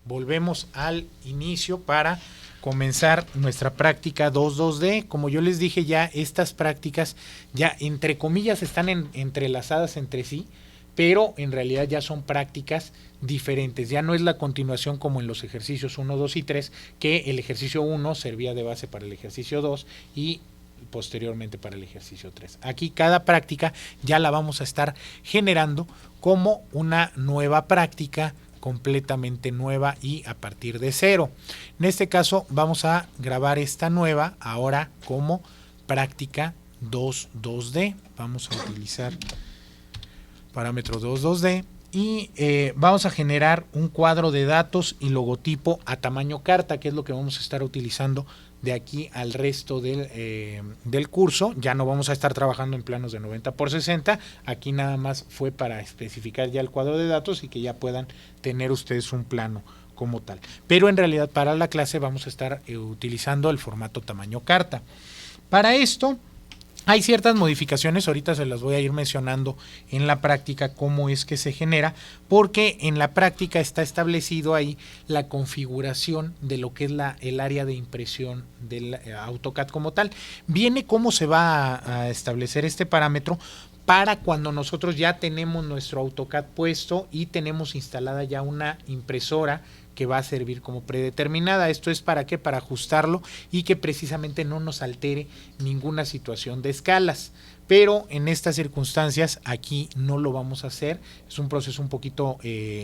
volvemos al inicio para comenzar nuestra práctica 2.2D. Como yo les dije, ya estas prácticas ya entre comillas están entrelazadas entre sí, pero en realidad ya son prácticas diferentes. Ya no es la continuación como en los ejercicios 1, 2 y 3, que el ejercicio 1 servía de base para el ejercicio 2 y posteriormente para el ejercicio 3. Aquí cada práctica ya la vamos a estar generando como una nueva práctica completamente nueva y a partir de cero. En este caso vamos a grabar esta nueva ahora como práctica 2.2D. Vamos a utilizar parámetro 2.2D y vamos a generar un cuadro de datos y logotipo a tamaño carta, que es lo que vamos a estar utilizando de aquí al resto del curso. Ya no vamos a estar trabajando en planos de 90x60, aquí nada más fue para especificar ya el cuadro de datos y que ya puedan tener ustedes un plano como tal. Pero en realidad para la clase vamos a estar utilizando el formato tamaño carta. Para esto hay ciertas modificaciones, ahorita se las voy a ir mencionando en la práctica cómo es que se genera, porque en la práctica está establecido ahí la configuración de lo que es el área de impresión del AutoCAD como tal. Viene cómo se va a establecer este parámetro para cuando nosotros ya tenemos nuestro AutoCAD puesto y tenemos instalada ya una impresora que va a servir como predeterminada. Esto es para qué, para ajustarlo y que precisamente no nos altere ninguna situación de escalas. Pero en estas circunstancias aquí no lo vamos a hacer. Es un proceso un poquito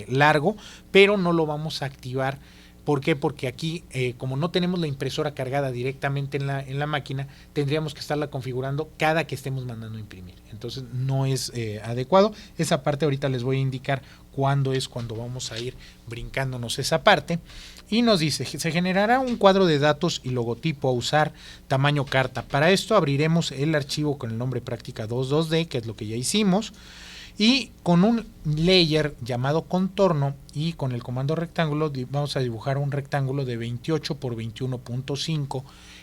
largo, pero no lo vamos a activar. ¿Por qué? Porque aquí, como no tenemos la impresora cargada directamente en la máquina, tendríamos que estarla configurando cada que estemos mandando a imprimir. Entonces no es adecuado. Esa parte ahorita les voy a indicar cuándo vamos a ir brincándonos esa parte. Y nos dice, se generará un cuadro de datos y logotipo a usar tamaño carta. Para esto abriremos el archivo con el nombre práctica 2.2D, que es lo que ya hicimos. Y con un layer llamado contorno y con el comando rectángulo vamos a dibujar un rectángulo de 28 por 21.5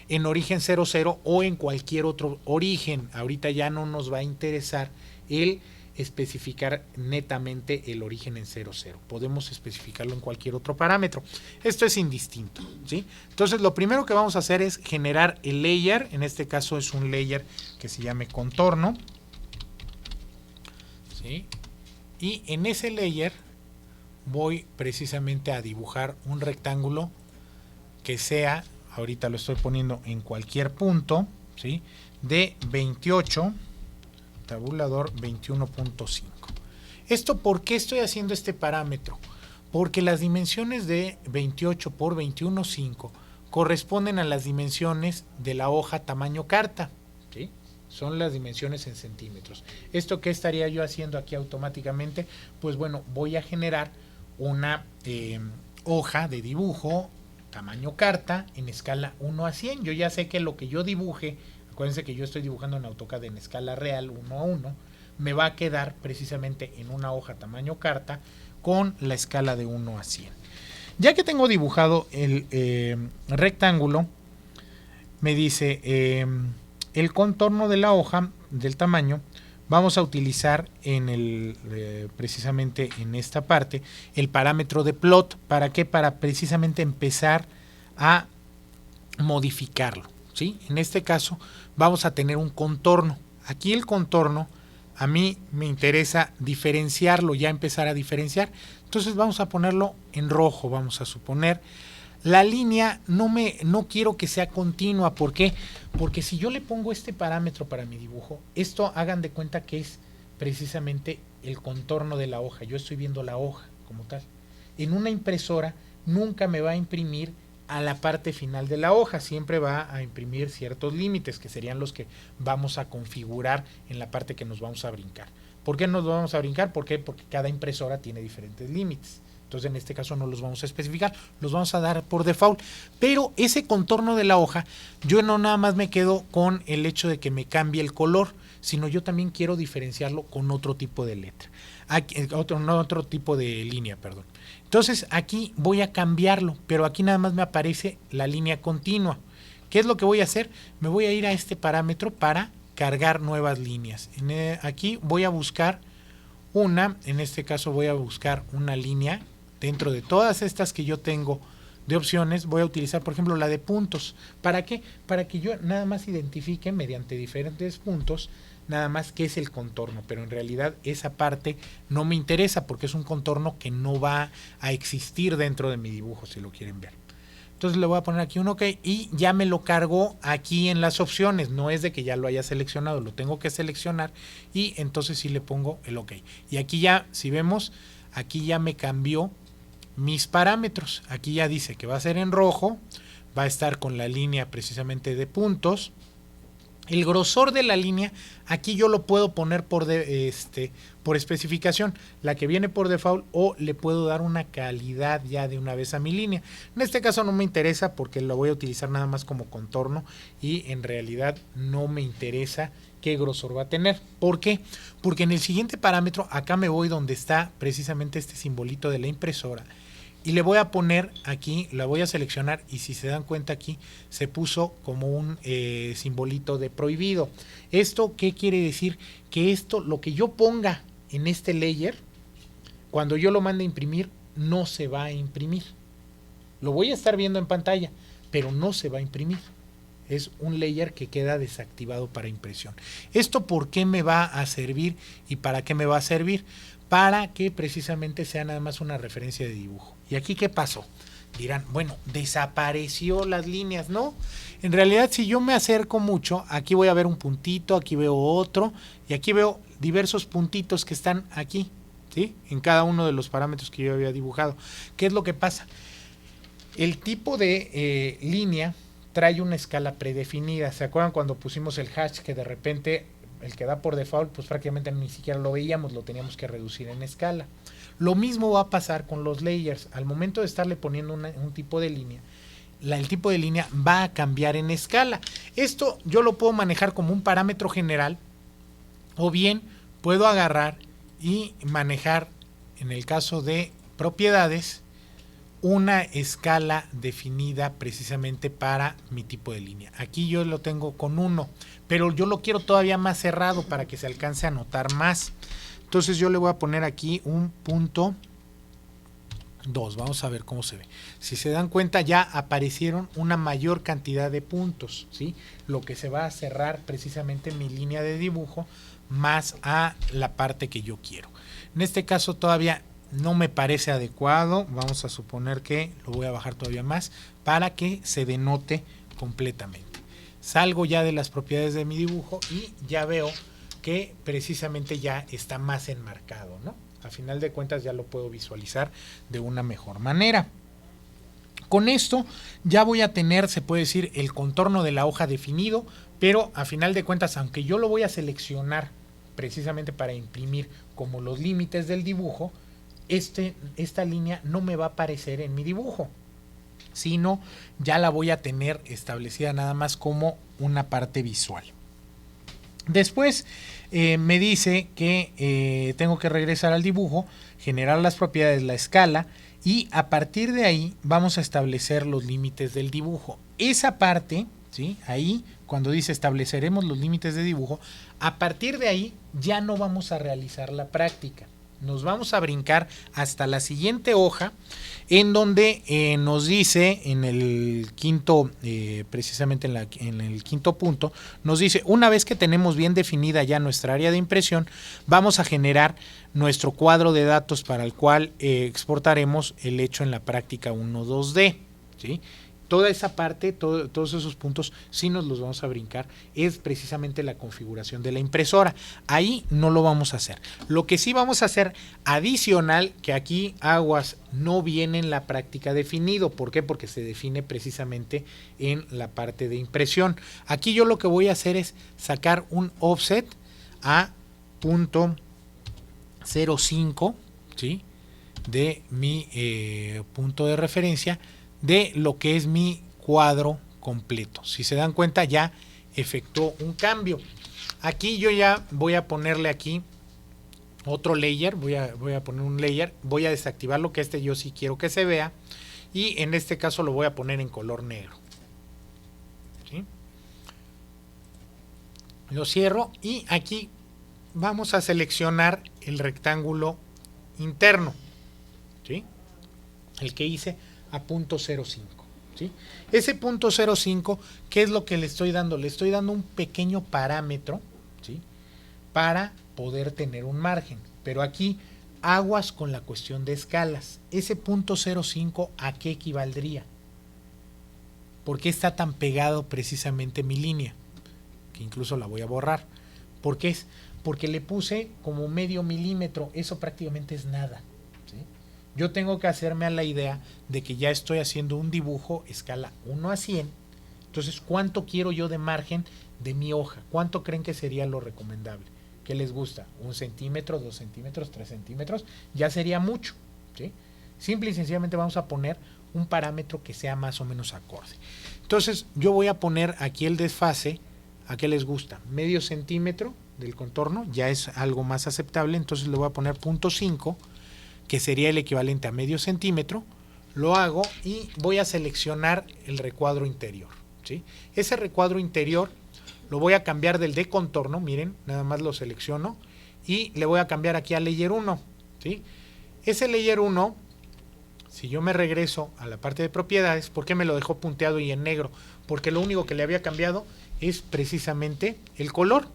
en origen 00 o en cualquier otro origen. Ahorita ya no nos va a interesar el especificar netamente el origen en 00. Podemos especificarlo en cualquier otro parámetro. Esto es indistinto, ¿sí? Entonces lo primero que vamos a hacer es generar el layer. En este caso es un layer que se llame contorno. ¿Sí? Y en ese layer voy precisamente a dibujar un rectángulo que sea, ahorita lo estoy poniendo en cualquier punto, ¿sí? De 28, tabulador 21.5. ¿Esto por qué estoy haciendo este parámetro? Porque las dimensiones de 28 por 21.5 corresponden a las dimensiones de la hoja tamaño carta, ¿sí? Son las dimensiones en centímetros. ¿Esto qué estaría yo haciendo aquí automáticamente? Pues bueno, voy a generar una hoja de dibujo tamaño carta en escala 1 a 100. Yo ya sé que lo que yo dibuje, acuérdense que yo estoy dibujando en AutoCAD en escala real 1 a 1, me va a quedar precisamente en una hoja tamaño carta con la escala de 1 a 100. Ya que tengo dibujado el rectángulo, me dice... el contorno de la hoja, del tamaño, vamos a utilizar precisamente en esta parte el parámetro de plot. ¿Para qué? Para precisamente empezar a modificarlo, ¿sí? En este caso vamos a tener un contorno. Aquí el contorno a mí me interesa diferenciarlo, ya empezar a diferenciar. Entonces vamos a ponerlo en rojo, vamos a suponer. La línea no quiero que sea continua. ¿Por qué? Porque si yo le pongo este parámetro para mi dibujo, esto hagan de cuenta que es precisamente el contorno de la hoja. Yo estoy viendo la hoja como tal. En una impresora nunca me va a imprimir a la parte final de la hoja. Siempre va a imprimir ciertos límites que serían los que vamos a configurar en la parte que nos vamos a brincar. ¿Por qué nos vamos a brincar? ¿Por qué? Porque cada impresora tiene diferentes límites. Entonces en este caso no los vamos a especificar, los vamos a dar por default. Pero ese contorno de la hoja, yo no nada más me quedo con el hecho de que me cambie el color, sino yo también quiero diferenciarlo con otro tipo de letra. Otro tipo de línea, perdón. Entonces aquí voy a cambiarlo, pero aquí nada más me aparece la línea continua. ¿Qué es lo que voy a hacer? Me voy a ir a este parámetro para cargar nuevas líneas. Aquí voy a buscar en este caso voy a buscar una línea dentro de todas estas que yo tengo de opciones, voy a utilizar, por ejemplo, la de puntos. ¿Para qué? Para que yo nada más identifique mediante diferentes puntos nada más qué es el contorno, pero en realidad esa parte no me interesa porque es un contorno que no va a existir dentro de mi dibujo, si lo quieren ver. Entonces le voy a poner aquí un OK y ya me lo cargó aquí en las opciones. No es de que ya lo haya seleccionado, lo tengo que seleccionar y entonces sí le pongo el OK. Y aquí ya, si vemos, aquí ya me cambió mis parámetros. Aquí ya dice que va a ser en rojo, va a estar con la línea precisamente de puntos. El grosor de la línea, aquí yo lo puedo poner por especificación, la que viene por default, o le puedo dar una calidad ya de una vez a mi línea. En este caso no me interesa porque lo voy a utilizar nada más como contorno y en realidad no me interesa qué grosor va a tener. ¿Por qué? Porque en el siguiente parámetro, acá me voy donde está precisamente este simbolito de la impresora. Y le voy a poner aquí, la voy a seleccionar y si se dan cuenta aquí se puso como un simbolito de prohibido. ¿Esto qué quiere decir? Que esto, lo que yo ponga en este layer, cuando yo lo mande a imprimir, no se va a imprimir. Lo voy a estar viendo en pantalla, pero no se va a imprimir. Es un layer que queda desactivado para impresión. ¿Esto por qué me va a servir y para qué me va a servir? Para que precisamente sea nada más una referencia de dibujo. ¿Y aquí qué pasó? Dirán, bueno, desapareció las líneas, ¿no? En realidad, si yo me acerco mucho, aquí voy a ver un puntito, aquí veo otro, y aquí veo diversos puntitos que están aquí, ¿sí? En cada uno de los parámetros que yo había dibujado. ¿Qué es lo que pasa? El tipo de línea trae una escala predefinida. ¿Se acuerdan cuando pusimos el hash que de repente el que da por default, pues prácticamente ni siquiera lo veíamos, lo teníamos que reducir en escala? Lo mismo va a pasar con los layers. Al momento de estarle poniendo un tipo de línea, el tipo de línea va a cambiar en escala. Esto yo lo puedo manejar como un parámetro general o bien puedo agarrar y manejar, en el caso de propiedades, una escala definida precisamente para mi tipo de línea. Aquí yo lo tengo con 1, pero yo lo quiero todavía más cerrado para que se alcance a notar más. Entonces yo le voy a poner aquí un punto 2. Vamos a ver cómo se ve. Si se dan cuenta, ya aparecieron una mayor cantidad de puntos, ¿sí? Lo que se va a cerrar precisamente mi línea de dibujo más a la parte que yo quiero. En este caso todavía no me parece adecuado. Vamos a suponer que lo voy a bajar todavía más para que se denote completamente. Salgo ya de las propiedades de mi dibujo y ya veo que precisamente ya está más enmarcado, ¿no? A final de cuentas ya lo puedo visualizar de una mejor manera. Con esto ya voy a tener, se puede decir, el contorno de la hoja definido, pero a final de cuentas, aunque yo lo voy a seleccionar precisamente para imprimir como los límites del dibujo, esta línea no me va a aparecer en mi dibujo, sino ya la voy a tener establecida nada más como una parte visual. Después me dice que tengo que regresar al dibujo, generar las propiedades, la escala, y a partir de ahí vamos a establecer los límites del dibujo. Esa parte, ¿sí? Ahí, cuando dice estableceremos los límites de dibujo, a partir de ahí ya no vamos a realizar la práctica. Nos vamos a brincar hasta la siguiente hoja, en donde nos dice en el quinto, precisamente en el quinto punto, nos dice, una vez que tenemos bien definida ya nuestra área de impresión, vamos a generar nuestro cuadro de datos para el cual exportaremos el hecho en la práctica 1.2D, ¿sí? Toda esa parte, todos esos puntos, sí nos los vamos a brincar, es precisamente la configuración de la impresora. Ahí no lo vamos a hacer. Lo que sí vamos a hacer adicional, que aquí aguas no viene en la práctica definido. ¿Por qué? Porque se define precisamente en la parte de impresión. Aquí yo lo que voy a hacer es sacar un offset a .05, ¿sí? De mi punto de referencia de lo que es mi cuadro completo. Si se dan cuenta, ya efectuó un cambio. Aquí yo ya voy a ponerle aquí otro layer, voy a poner un layer, voy a desactivarlo, que yo sí quiero que se vea, y en este caso lo voy a poner en color negro. ¿Sí? Lo cierro y aquí vamos a seleccionar el rectángulo interno, ¿sí? el que hice a .05, ¿sí? Ese .05, ¿qué es lo que le estoy dando? Le estoy dando un pequeño parámetro, ¿sí? Para poder tener un margen, pero aquí aguas con la cuestión de escalas. Ese .05, ¿a qué equivaldría? ¿Por qué está tan pegado precisamente mi línea? Que incluso la voy a borrar. ¿Por qué es? Porque le puse como medio milímetro, eso prácticamente es nada, ¿sí? Yo tengo que hacerme a la idea de que ya estoy haciendo un dibujo escala 1 a 100, entonces ¿cuánto quiero yo de margen de mi hoja? ¿Cuánto creen que sería lo recomendable? ¿Qué les gusta? ¿1 centímetro, 2 centímetros, 3 centímetros? Ya sería mucho, ¿sí? Simple y sencillamente vamos a poner un parámetro que sea más o menos acorde. Entonces yo voy a poner aquí el desfase. ¿A qué les gusta? Medio centímetro del contorno, ya es algo más aceptable, entonces le voy a poner .5, que sería el equivalente a medio centímetro. Lo hago y voy a seleccionar el recuadro interior, ¿sí? Ese recuadro interior lo voy a cambiar del de contorno, miren, nada más lo selecciono y le voy a cambiar aquí a Layer 1, ¿sí? Ese Layer 1, si yo me regreso a la parte de propiedades, ¿por qué me lo dejó punteado y en negro? Porque lo único que le había cambiado es precisamente el color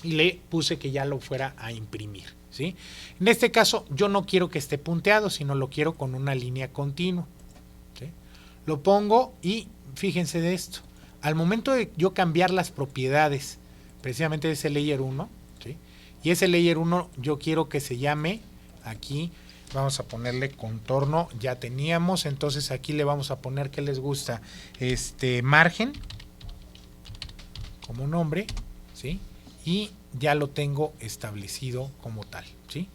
y le puse que ya lo fuera a imprimir, ¿sí? En este caso yo no quiero que esté punteado, sino lo quiero con una línea continua, ¿sí? Lo pongo y fíjense de esto, al momento de yo cambiar las propiedades precisamente de ese Layer 1, ¿sí? Y ese Layer 1 yo quiero que se llame, aquí vamos a ponerle contorno, ya teníamos, entonces aquí le vamos a poner, ¿qué les gusta? Margen como nombre, ¿sí? Y ya lo tengo establecido como tal, ¿sí?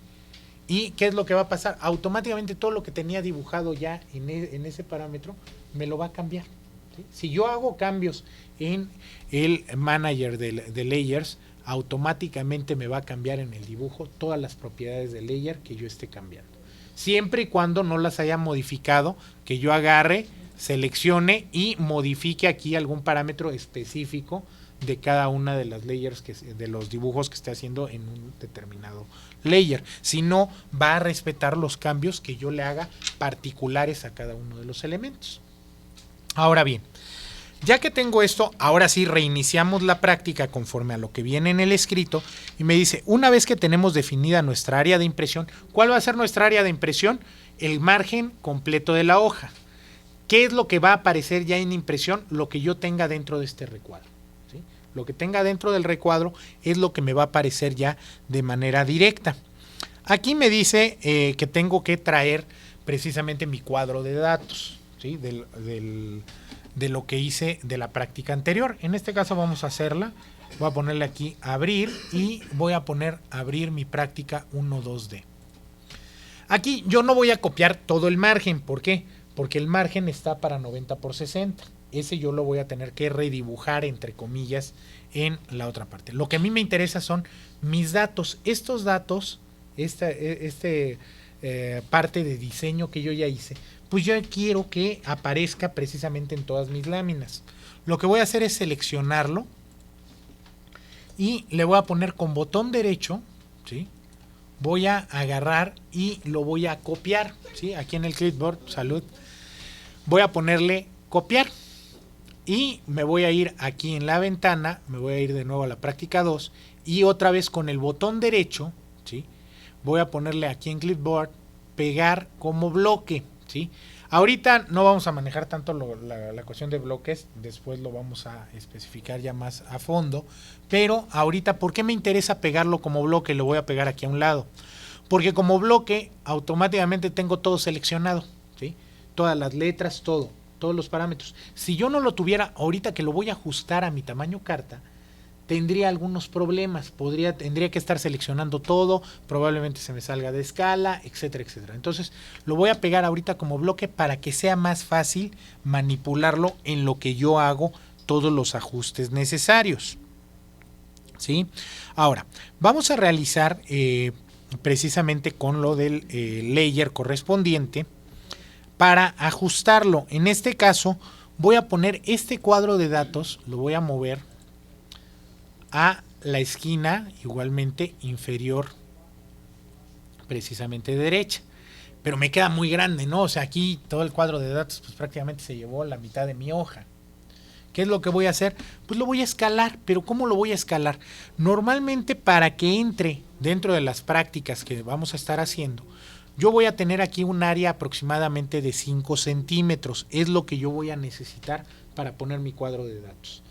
¿Y qué es lo que va a pasar? Automáticamente todo lo que tenía dibujado ya en ese parámetro me lo va a cambiar, ¿sí? Si yo hago cambios en el manager de layers, automáticamente me va a cambiar en el dibujo todas las propiedades del layer que yo esté cambiando. Siempre y cuando no las haya modificado, que yo agarre, seleccione y modifique aquí algún parámetro específico de cada una de las layers, de los dibujos que esté haciendo en un determinado layer. Si no, va a respetar los cambios que yo le haga particulares a cada uno de los elementos. Ahora bien, ya que tengo esto, ahora sí reiniciamos la práctica conforme a lo que viene en el escrito y me dice, una vez que tenemos definida nuestra área de impresión, ¿cuál va a ser nuestra área de impresión? El margen completo de la hoja. ¿Qué es lo que va a aparecer ya en impresión? Lo que yo tenga dentro de este recuadro, ¿sí? Lo que tenga dentro del recuadro es lo que me va a aparecer ya de manera directa. Aquí me dice que tengo que traer precisamente mi cuadro de datos, ¿sí? De lo que hice de la práctica anterior. En este caso vamos a hacerla. Voy a ponerle aquí abrir y voy a poner abrir mi práctica 1.2D. Aquí yo no voy a copiar todo el margen. ¿Por qué? Porque el margen está para 90x60. Ese yo lo voy a tener que redibujar entre comillas en la otra parte. Lo que a mí me interesa son mis datos. Estos datos, parte de diseño que yo ya hice, pues yo quiero que aparezca precisamente en todas mis láminas. Lo que voy a hacer es seleccionarlo y le voy a poner con botón derecho, ¿sí? Voy a agarrar y lo voy a copiar, ¿sí? Aquí en el clipboard, salud, voy a ponerle copiar y me voy a ir aquí en la ventana, me voy a ir de nuevo a la práctica 2 y otra vez con el botón derecho, ¿sí? Voy a ponerle aquí en clipboard pegar como bloque, ¿sí? Ahorita no vamos a manejar tanto la cuestión de bloques, después lo vamos a especificar ya más a fondo, pero ahorita, ¿por qué me interesa pegarlo como bloque? Lo voy a pegar aquí a un lado, porque como bloque automáticamente tengo todo seleccionado, ¿sí? Todas las letras, todos los parámetros. Si yo no lo tuviera, ahorita que lo voy a ajustar a mi tamaño carta, tendría algunos problemas, tendría que estar seleccionando todo, probablemente se me salga de escala, etcétera, etcétera. Entonces lo voy a pegar ahorita como bloque para que sea más fácil manipularlo en lo que yo hago todos los ajustes necesarios, ¿sí? Ahora, vamos a realizar precisamente con lo del layer correspondiente para ajustarlo. En este caso voy a poner este cuadro de datos, lo voy a mover a la esquina igualmente inferior precisamente derecha, pero me queda muy grande, ¿no? O sea, aquí todo el cuadro de datos pues prácticamente se llevó la mitad de mi hoja. ¿Qué es lo que voy a hacer? Pues lo voy a escalar, pero ¿cómo lo voy a escalar? Normalmente para que entre dentro de las prácticas que vamos a estar haciendo, yo voy a tener aquí un área aproximadamente de 5 centímetros. Es lo que yo voy a necesitar para poner mi cuadro de datos.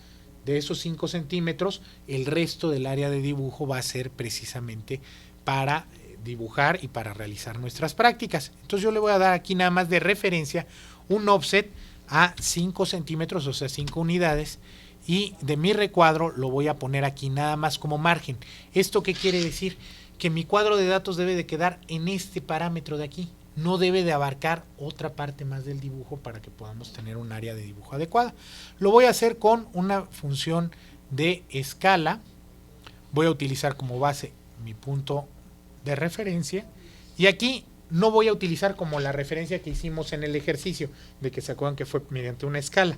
De esos 5 centímetros, el resto del área de dibujo va a ser precisamente para dibujar y para realizar nuestras prácticas. Entonces yo le voy a dar aquí nada más de referencia un offset a 5 centímetros, o sea 5 unidades, y de mi recuadro lo voy a poner aquí nada más como margen. ¿Esto qué quiere decir? Que mi cuadro de datos debe de quedar en este parámetro de aquí, no debe de abarcar otra parte más del dibujo para que podamos tener un área de dibujo adecuada. Lo voy a hacer con una función de escala. Voy a utilizar como base mi punto de referencia y aquí no voy a utilizar como la referencia que hicimos en el ejercicio, de que se acuerdan que fue mediante una escala.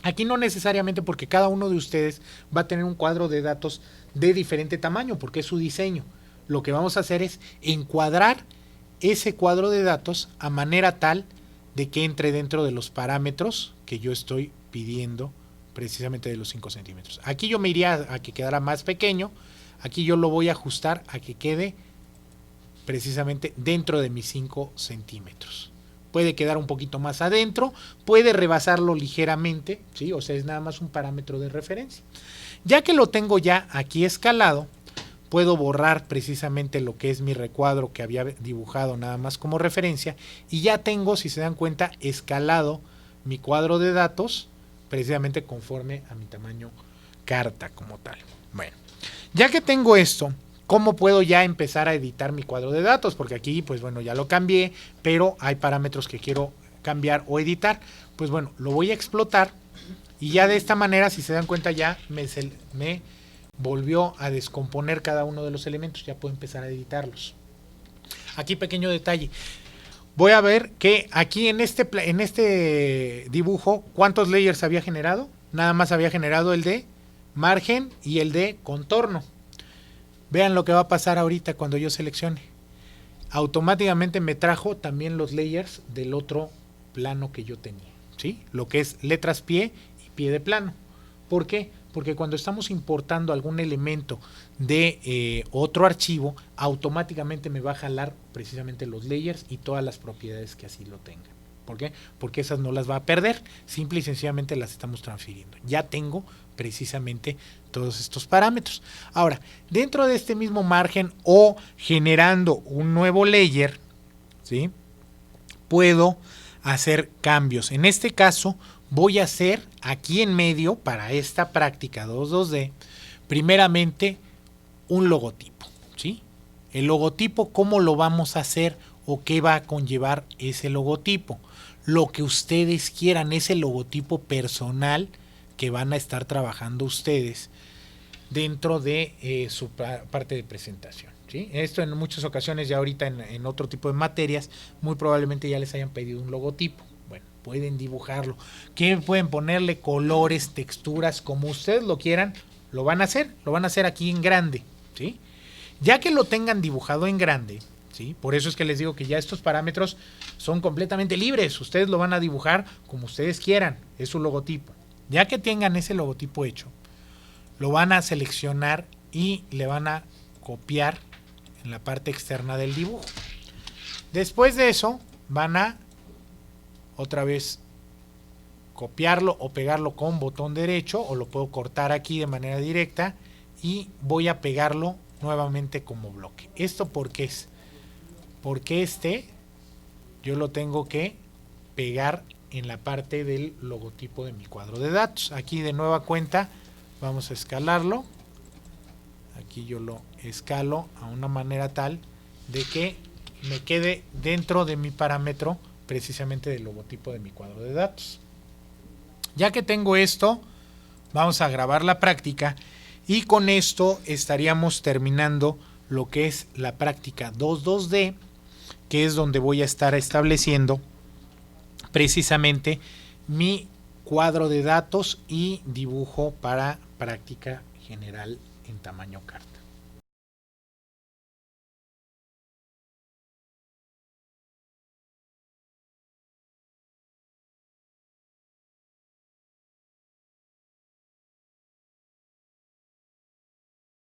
Aquí no necesariamente, porque cada uno de ustedes va a tener un cuadro de datos de diferente tamaño, porque es su diseño. Lo que vamos a hacer es encuadrar ese cuadro de datos a manera tal de que entre dentro de los parámetros que yo estoy pidiendo, precisamente de los 5 centímetros. Aquí yo me iría a que quedara más pequeño, aquí yo lo voy a ajustar a que quede precisamente dentro de mis 5 centímetros. Puede quedar un poquito más adentro, puede rebasarlo ligeramente, ¿sí? O sea, es nada más un parámetro de referencia. Ya que lo tengo ya aquí escalado, puedo borrar precisamente lo que es mi recuadro que había dibujado nada más como referencia y ya tengo, si se dan cuenta, escalado mi cuadro de datos precisamente conforme a mi tamaño carta como tal. Bueno, ya que tengo esto, ¿cómo puedo ya empezar a editar mi cuadro de datos? Porque aquí, pues bueno, ya lo cambié, pero hay parámetros que quiero cambiar o editar. Pues bueno, lo voy a explotar y ya de esta manera, si se dan cuenta, ya me volvió a descomponer cada uno de los elementos. Ya puedo empezar a editarlos. Aquí pequeño detalle. Voy a ver que aquí en este dibujo, ¿cuántos layers había generado? Nada más había generado el de margen y el de contorno. Vean lo que va a pasar ahorita cuando yo seleccione. Automáticamente me trajo también los layers del otro plano que yo tenía, ¿sí? Lo que es letras pie y pie de plano. ¿Por qué? Porque cuando estamos importando algún elemento de otro archivo, automáticamente me va a jalar precisamente los layers y todas las propiedades que así lo tengan. ¿Por qué? Porque esas no las va a perder, simple y sencillamente las estamos transfiriendo. Ya tengo precisamente todos estos parámetros. Ahora, dentro de este mismo margen o generando un nuevo layer, ¿sí? Puedo hacer cambios. En este caso, voy a hacer aquí en medio, para esta práctica 2.2D, primeramente un logotipo, ¿sí? El logotipo, ¿cómo lo vamos a hacer o qué va a conllevar ese logotipo? Lo que ustedes quieran, ese logotipo personal que van a estar trabajando ustedes dentro de su parte de presentación, ¿sí? Esto en muchas ocasiones, ya ahorita en otro tipo de materias, muy probablemente ya les hayan pedido un logotipo. Bueno, pueden dibujarlo. ¿Qué pueden ponerle? Colores, texturas, como ustedes lo quieran, lo van a hacer aquí en grande, ¿sí? Ya que lo tengan dibujado en grande, ¿sí? Por eso es que les digo que ya estos parámetros son completamente libres. Ustedes lo van a dibujar como ustedes quieran. Es su logotipo. Ya que tengan ese logotipo hecho, lo van a seleccionar y le van a copiar en la parte externa del dibujo. Después de eso, van a otra vez copiarlo o pegarlo con botón derecho, o lo puedo cortar aquí de manera directa y voy a pegarlo nuevamente como bloque. ¿Esto por qué es? Porque yo lo tengo que pegar en la parte del logotipo de mi cuadro de datos. Aquí de nueva cuenta vamos a escalarlo. Aquí yo lo escalo a una manera tal de que me quede dentro de mi parámetro precisamente del logotipo de mi cuadro de datos. Ya que tengo esto, vamos a grabar la práctica y con esto estaríamos terminando lo que es la práctica 2.2D, que es donde voy a estar estableciendo precisamente mi cuadro de datos y dibujo para práctica general en tamaño carta.